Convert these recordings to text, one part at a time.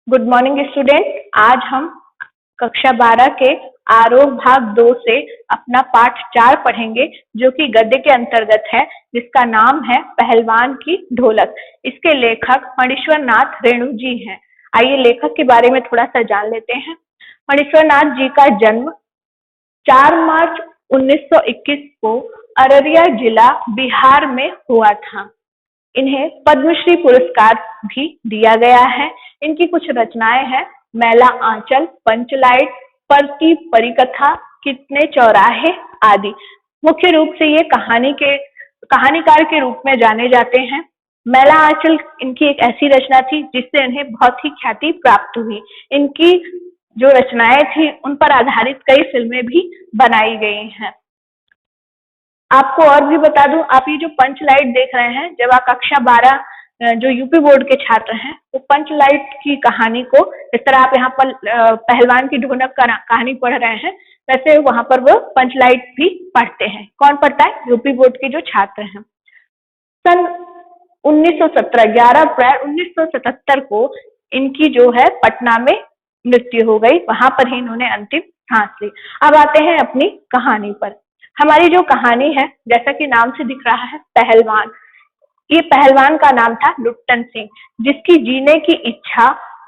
Good morning student. आज हम कक्षा 12 के आरोह भाग 2 से अपना पाठ 4 पढ़ेंगे, जो कि गद्य के अंतर्गत है, जिसका नाम है पहलवान की ढोलक। इसके लेखक मणीश्वर नाथ रेणु जी हैं। आइए लेखक के बारे में थोड़ा सा जान लेते हैं। मणीश्वर नाथ जी का जन्म 4 मार्च 1921 को अररिया जिला बिहार में हुआ था। इन्हें पद्मश्री पुरस्कार भी दिया गया है। इनकी कुछ रचनाएं हैं: मैला आंचल, पंचलाइट, पर की परिकथा, कितने चौराहे आदि। मुख्य रूप से ये कहानीकार के रूप में जाने जाते हैं। मैला आंचल इनकी एक ऐसी रचना थी जिससे इन्हें बहुत ही ख्याति प्राप्त हुई। इनकी जो रचनाएं थी उन पर आधारित कई फिल्में भी बनाई गई हैं। आपको और भी बता दूं, आप ये जो पंचलाइट देख रहे हैं, जब आप कक्षा 12 जो यूपी बोर्ड के छात्र हैं, वो पंचलाइट की कहानी को, इस तरह आप यहाँ पर पहलवान की ढोलक का कहानी पढ़ रहे हैं, वैसे वहां पर वो पंचलाइट भी पढ़ते हैं। कौन पढ़ता है? यूपी बोर्ड के जो छात्र हैं। सन 1917 11 अप्रैल 1977 को इनकी जो है पटना में मृत्यु हो गई। वहां पर ही इन्होंने अंतिम सांस ली। अब आते हैं अपनी कहानी पर। हमारी जो कहानी है, जैसा कि नाम से दिख रहा है, पहलवान। ये पहलवान का नाम था लुट्टन सिंह, जिसकी जीने की इच्छा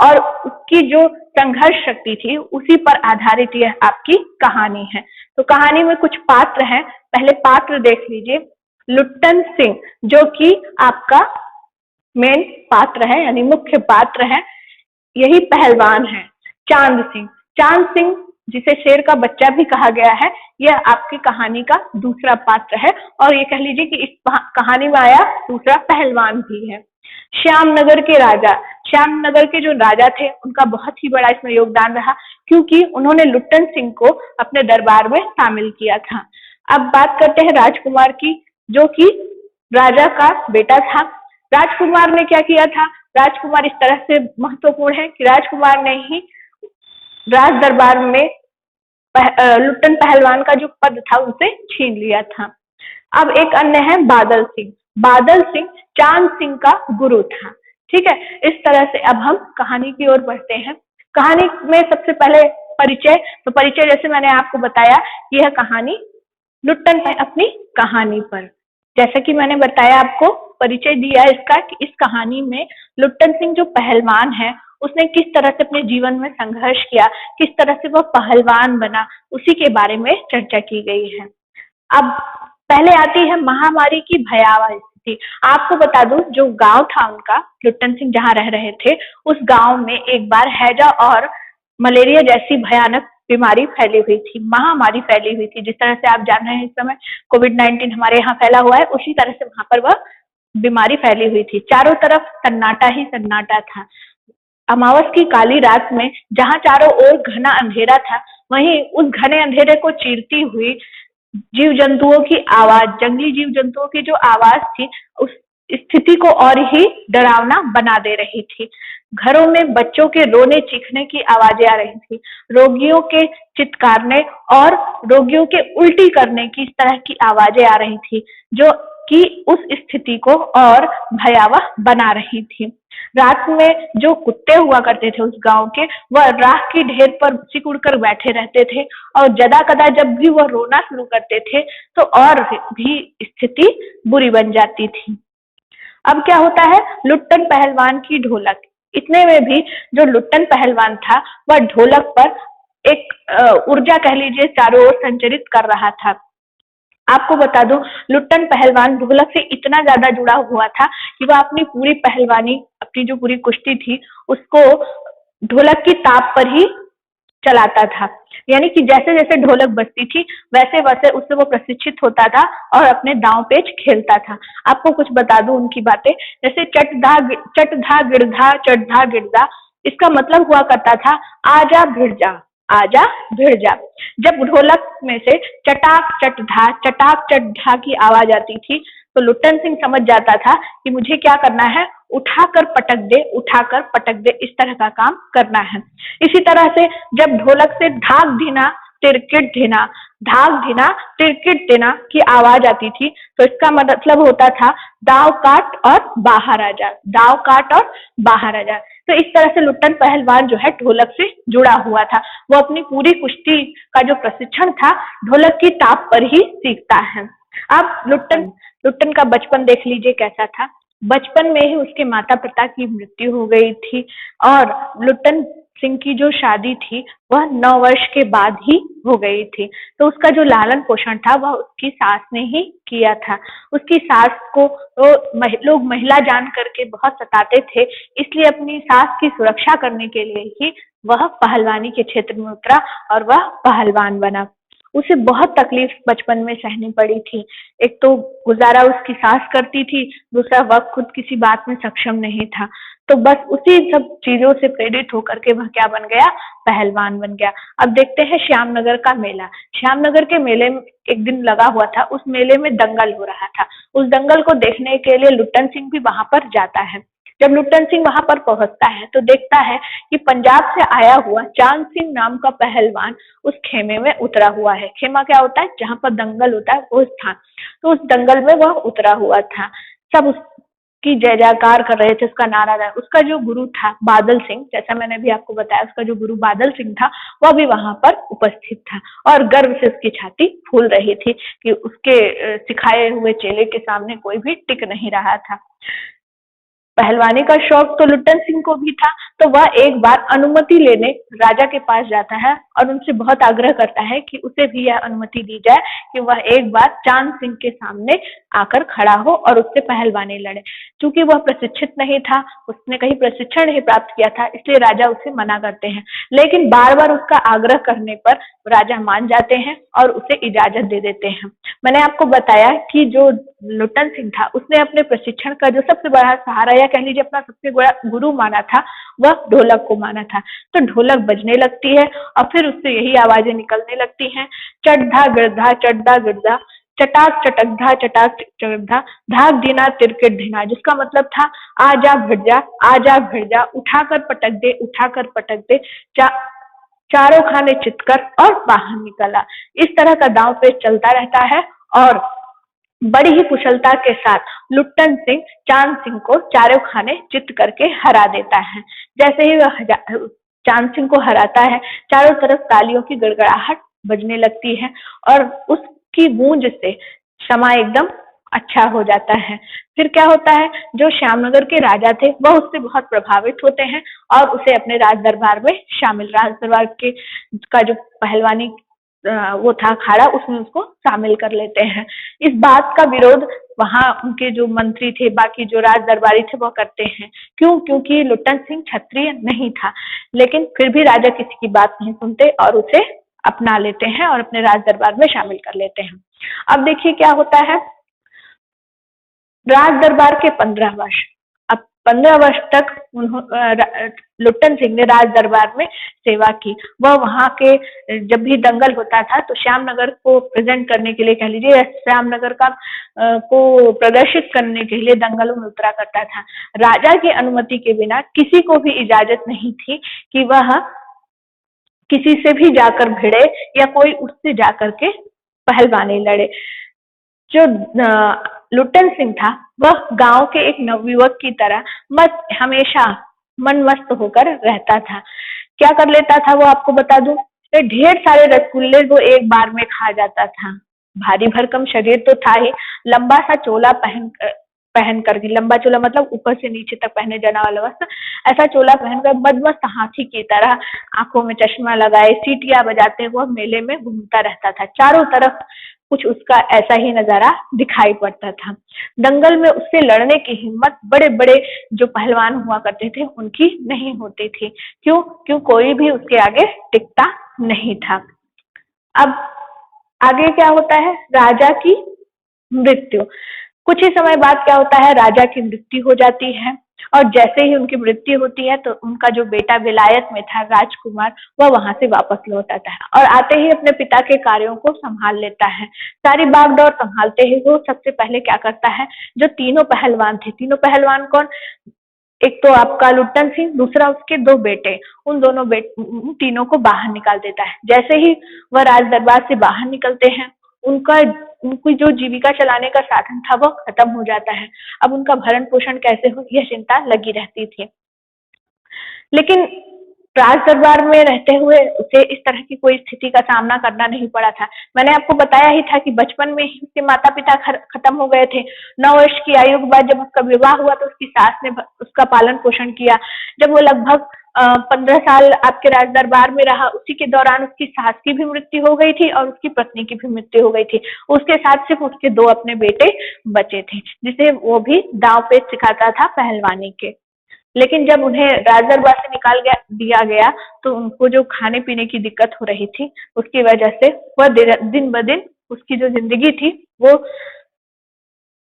और उसकी जो संघर्ष शक्ति थी, उसी पर आधारित यह आपकी कहानी है। तो कहानी में कुछ पात्र हैं। पहले पात्र देख लीजिए। लुट्टन सिंह, जो कि आपका मेन पात्र है, यानी मुख्य पात्र है, यही पहलवान है। चांद सिंह जिसे शेर का बच्चा भी कहा गया है, यह आपकी कहानी का दूसरा पात्र है, और ये कह लीजिए कि इस कहानी में आया दूसरा पहलवान भी है। श्यामनगर के जो राजा थे, उनका बहुत ही बड़ा इसमें योगदान रहा, क्योंकि उन्होंने लुट्टन सिंह को अपने दरबार में शामिल किया था। अब बात करते हैं राजकुमार की, जो कि राजा का बेटा था। राजकुमार ने क्या किया था? राजकुमार इस तरह से महत्वपूर्ण है कि राजकुमार ने ही राज दरबार में लुट्टन पहलवान का जो पद था उसे छीन लिया था। अब एक अन्य है बादल सिंह चांद सिंह का गुरु था। ठीक है, इस तरह से अब हम कहानी की ओर बढ़ते हैं। कहानी में सबसे पहले परिचय जैसे मैंने आपको बताया, यह कहानी लुट्टन है अपनी कहानी पर। जैसा कि मैंने बताया, आपको परिचय दिया इसका कि इस कहानी में लुट्टन सिंह जो पहलवान है, उसने किस तरह से अपने जीवन में संघर्ष किया, किस तरह से वह पहलवान बना, उसी के बारे में चर्चा की गई है। अब पहले आती है महामारी की भयावह स्थिति। आपको बता दूं, जो गांव था उनका, लुट्टन सिंह जहां रह रहे थे, उस गांव में एक बार हैजा और मलेरिया जैसी भयानक बीमारी फैली हुई थी, महामारी फैली हुई थी। जिस तरह से आप जान रहे हैं इस समय कोविड-19 हमारे यहाँ फैला हुआ है, उसी तरह से वहां पर वह बीमारी फैली हुई थी। चारों तरफ सन्नाटा ही सन्नाटा था। अमावस की काली रात में जहां चारों ओर घना अंधेरा था, वहीं उस घने अंधेरे को चीरती हुई जीव जंतुओं की आवाज, जंगली जीव जंतुओं की जो आवाज थी, उस स्थिति को और ही डरावना बना दे रही थी। घरों में बच्चों के रोने चीखने की आवाजें आ रही थी, रोगियों के चित्कारने और रोगियों के उल्टी करने की इस तरह की आवाजें आ रही थी, जो कि उस स्थिति को और भयावह बना रही थी। रात में जो कुत्ते हुआ करते थे उस गांव के, वह राख की ढेर पर सिकुड़ कर बैठे रहते थे, और जदा कदा जब भी वह रोना शुरू करते थे तो और भी स्थिति बुरी बन जाती थी। अब क्या होता है? लुट्टन पहलवान की ढोलक। इतने में भी जो लुट्टन पहलवान था, वह ढोलक पर एक ऊर्जा कह लीजिए चारों ओर संचरित कर रहा था। आपको बता दूं, लुट्टन पहलवान ढोलक से इतना ज्यादा जुड़ा हुआ था कि वह अपनी पूरी पहलवानी, अपनी जो पूरी कुश्ती थी, उसको ढोलक की ताप पर ही चलाता था। यानी कि जैसे जैसे ढोलक बजती थी, वैसे वैसे उससे वो प्रशिक्षित होता था और अपने दांव पेच खेलता था। आपको कुछ बता दूं उनकी बातें, जैसे चट धा गिड़धा चट धा गिड़धा, इसका मतलब हुआ करता था आजा भिड़ जा। जब ढोलक में से चटाक चट धा की आवाज आती थी, तो लुट्टन सिंह समझ जाता था कि मुझे क्या करना है, उठाकर पटक दे, इस तरह का काम करना है। इसी तरह से जब ढोलक से धाक धीना तिरकिट ढिना, धाक ढिना तिरकिट ढिना की आवाज आती थी, तो इसका मतलब होता था दाव काट और बाहर आ जा, दाव काट और बाहर आ जा। तो इस तरह से लुट्टन पहलवान जो है ढोलक से जुड़ा हुआ था। वो अपनी पूरी कुश्ती का जो प्रशिक्षण था ढोलक की ताप पर ही सीखता है। अब लुट्टन लुट्टन का बचपन देख लीजिए कैसा था। बचपन में ही उसके माता पिता की मृत्यु हो गई थी और लुट्टन सिंह की जो शादी थी वह 9 वर्ष के बाद ही हो गई थी। तो उसका जो लालन पोषण था वह उसकी सास ने ही किया था। उसकी सास को तो लोग महिला जान करके बहुत सताते थे, इसलिए अपनी सास की सुरक्षा करने के लिए ही वह पहलवानी के क्षेत्र में उतरा और वह पहलवान बना। उसे बहुत तकलीफ बचपन में सहनी पड़ी थी। एक तो गुजारा उसकी सास करती थी, दूसरा वह खुद किसी बात में सक्षम नहीं था। तो बस उसी सब चीजों से प्रेरित होकर के वह क्या बन गया, पहलवान बन गया। अब देखते हैं श्यामनगर का मेला। श्यामनगर के मेले में एक दिन लगा हुआ था, उस मेले में दंगल हो रहा था। उस दंगल को देखने के लिए लुट्टन सिंह भी वहां पर जाता है। जब लुट्टन सिंह वहां पर पहुंचता है तो देखता है कि पंजाब से आया हुआ चांद सिंह नाम का पहलवान उस खेमे में उतरा हुआ है। खेमा क्या होता है, जहां पर दंगल होता है वो स्थान। तो उस दंगल में वह उतरा हुआ था। सब उसकी जय जयकार कर रहे थे, उसका नारा था। उसका जो गुरु था बादल सिंह, जैसा मैंने भी आपको बताया, उसका जो गुरु बादल सिंह था वह भी वहां पर उपस्थित था और गर्व से उसकी छाती फूल रही थी कि उसके सिखाए हुए चेले के सामने कोई भी टिक नहीं रहा था। पहलवानी का शौक तो लुट्टन सिंह को भी था, तो वह एक बार अनुमति लेने राजा के पास जाता है और उनसे बहुत आग्रह करता है कि उसे भी यह अनुमति दी जाए कि वह एक बार चांद सिंह के सामने आकर खड़ा हो और उससे पहलवानी लड़े। चूंकि वह प्रशिक्षित नहीं था, उसने कहीं प्रशिक्षण नहीं प्राप्त किया था, इसलिए राजा उसे मना करते हैं। लेकिन बार बार उसका आग्रह करने पर राजा मान जाते हैं और उसे इजाजत दे देते हैं। मैंने आपको बताया कि जो लुट्टन सिंह था उसने अपने प्रशिक्षण का जो सबसे बड़ा सहारा या कह लीजिए अपना सबसे बड़ा गुरु माना था वह ढोलक को माना था। तो ढोलक बजने लगती है और फिर उससे यही आवाजें निकलने लगती हैं, चढ़धा गिरधा चढ़धा गिरधा, चटाक चटकधा चटाक चटकधा, धाक ढीना तिरकिट ढीना, जिसका मतलब था आजा भिड़ जा, आजा भिड़ जा, उठाकर पटक दे, उठाकर पटक दे, चारों खाने चितकर और बाहर निकला। इस तरह का दांव पेच चलता रहता है और बड़ी ही कुशलता के साथ लुट्टन सिंह चांद सिंह को चारों खाने चित करके हरा देता है। जैसे ही वह चांद सिंह को हराता है, चारों तरफ तालियों की गड़गड़ाहट बजने लगती है और उसकी गूंज से समा एकदम अच्छा हो जाता है। फिर क्या होता है, जो श्यामनगर के राजा थे वह उससे बहुत प्रभावित होते हैं और उसे अपने राज दरबार में राज दरबार के का जो पहलवानी वो था अखाड़ा, उसमें उसको शामिल कर लेते हैं। इस बात का विरोध वहां उनके जो मंत्री थे, बाकी जो राज दरबारी थे वो करते हैं। क्यों? क्योंकि लुट्टन सिंह क्षत्रिय नहीं था। लेकिन फिर भी राजा किसी की बात नहीं सुनते और उसे अपना लेते हैं और अपने राज दरबार में शामिल कर लेते हैं। अब देखिए क्या होता है, राज दरबार के 15 वर्ष, अब 15 वर्ष तक लुट्टन सिंह ने राज दरबार में सेवा की। वह वहां के जब भी दंगल होता था तो श्यामनगर को प्रेजेंट करने के लिए, कह लीजिए श्यामनगर का को प्रदर्शित करने के लिए दंगलों में उतरा करता था। राजा की अनुमति के बिना किसी को भी इजाजत नहीं थी कि वह किसी से भी जाकर भिड़े या कोई उससे जाकर के पहलवानी लड़े। जो लुट्टन सिंह था वह गांव के एक नवयुवक की तरह मस्त, हमेशा मन मस्त होकर रहता था। क्या कर लेता था वो आपको बता दूं, ढेर सारे रसगुल्ले वो एक बार में खा जाता था। भारी भरकम शरीर तो था ही, लंबा सा चोला पहन करके, लंबा चोला मतलब ऊपर से नीचे तक पहने जाने वाला वस्त्र, ऐसा चोला पहनकर मदमस्त हाथी की तरह आंखों में चश्मा लगाए सीटियां बजाते हुए मेले में घूमता रहता था। चारों तरफ कुछ उसका ऐसा ही नजारा दिखाई पड़ता था। दंगल में उससे लड़ने की हिम्मत बड़े बड़े जो पहलवान हुआ करते थे उनकी नहीं होती थी। क्यों? क्यों कोई भी उसके आगे टिकता नहीं था। अब आगे क्या होता है, राजा की मृत्यु। कुछ ही समय बाद क्या होता है, राजा की मृत्यु हो जाती है और जैसे ही उनकी मृत्यु होती है तो उनका जो बेटा विलायत में था राजकुमार, वह वहां से वापस लौट आता है और आते ही अपने पिता के कार्यों को संभाल लेता है। सारी बागडोर संभालते ही वो सबसे पहले क्या करता है, जो तीनों पहलवान थे, तीनों पहलवान कौन, एक तो आपका लुट्टन सिंह, दूसरा उसके दो बेटे, उन तीनों को बाहर निकाल देता है। जैसे ही वह राज दरबार से बाहर निकलते हैं, उनका उनकी जो जीविका चलाने का साधन था वो खत्म हो जाता है। अब उनका भरण पोषण कैसे हो, यह चिंता लगी रहती थी। लेकिन राज दरबार में रहते हुए उसे इस तरह की कोई स्थिति का सामना करना नहीं पड़ा था। मैंने आपको बताया ही था कि बचपन में ही उसके माता पिता खत्म हो गए थे। 9 वर्ष की आयु के बाद जब उसका विवाह हुआ तो उसकी सास ने उसका पालन पोषण किया। जब वो लगभग 15 साल आपके राज दरबार में रहा, उसी के दौरान उसकी सास की भी मृत्यु हो गई थी और उसकी पत्नी की भी मृत्यु हो गई थी। उसके साथ सिर्फ उसके दो अपने बेटे बचे थे, जिसे वो भी दांव पेच सिखाता था पहलवानी के। लेकिन जब उन्हें राज दरबार से दिया गया तो उनको जो खाने पीने की दिक्कत हो रही थी, उसकी वजह से वह दिन ब दिन उसकी जो जिंदगी थी वो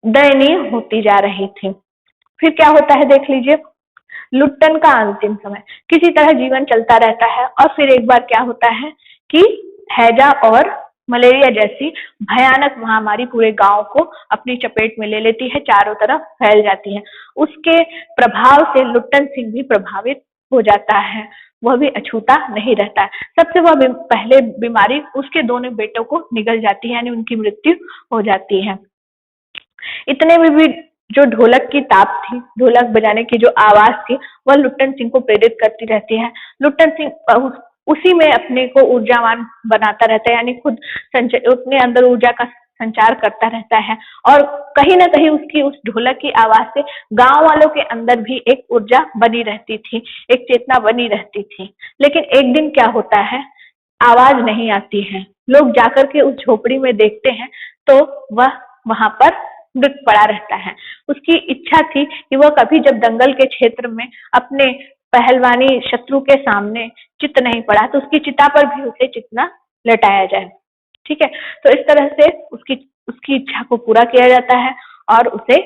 दयनीय होती जा रही थी। फिर क्या होता है देख लीजिए। लुट्टन का अंतिम समय, किसी तरह जीवन चलता रहता है और फिर एक बार क्या होता है कि हैजा और मलेरिया जैसी भयानक महामारी पूरे गांव को अपनी चपेट में ले लेती है, चारों तरफ फैल जाती है। उसके प्रभाव से लुट्टन सिंह भी प्रभावित हो जाता है, वह भी अछूता नहीं रहता है। सबसे वह पहले बीमारी उसके दोनों बेटों को निगल जाती है, यानी उनकी मृत्यु हो जाती है। इतने में भी जो ढोलक की ताप थी, ढोलक बजाने की जो आवाज थी, वह लुट्टन सिंह को प्रेरित करती रहती है। लुट्टन सिंह उसी में अपने को ऊर्जावान बनाता रहता है, यानी खुद अपने अंदर ऊर्जा का संचार करता रहता है और कहीं ना कहीं उसकी उस ढोलक की आवाज से गांव वालों के अंदर भी एक ऊर्जा बनी रहती थी, एक चेतना बनी रहती थी। लेकिन एक दिन क्या होता है, आवाज नहीं आती है। लोग जाकर के उस झोपड़ी में देखते हैं तो वह वहां पर मृत पड़ा रहता है। उसकी इच्छा थी कि वह कभी जब दंगल के क्षेत्र में अपने पहलवानी शत्रु के सामने चित नहीं पड़ा तो उसकी चिता पर भी उसे चितना लटाया जाए। ठीक है, तो इस तरह से उसकी उसकी इच्छा को पूरा किया जाता है और उसे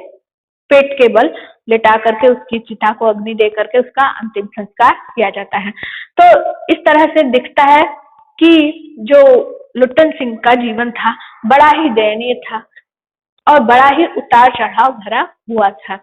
पेट के बल लिटा करके उसकी चिता को अग्नि दे करके उसका अंतिम संस्कार किया जाता है। तो इस तरह से दिखता है कि जो लुट्टन सिंह का जीवन था बड़ा ही दयनीय था और बड़ा ही उतार चढ़ाव भरा हुआ था।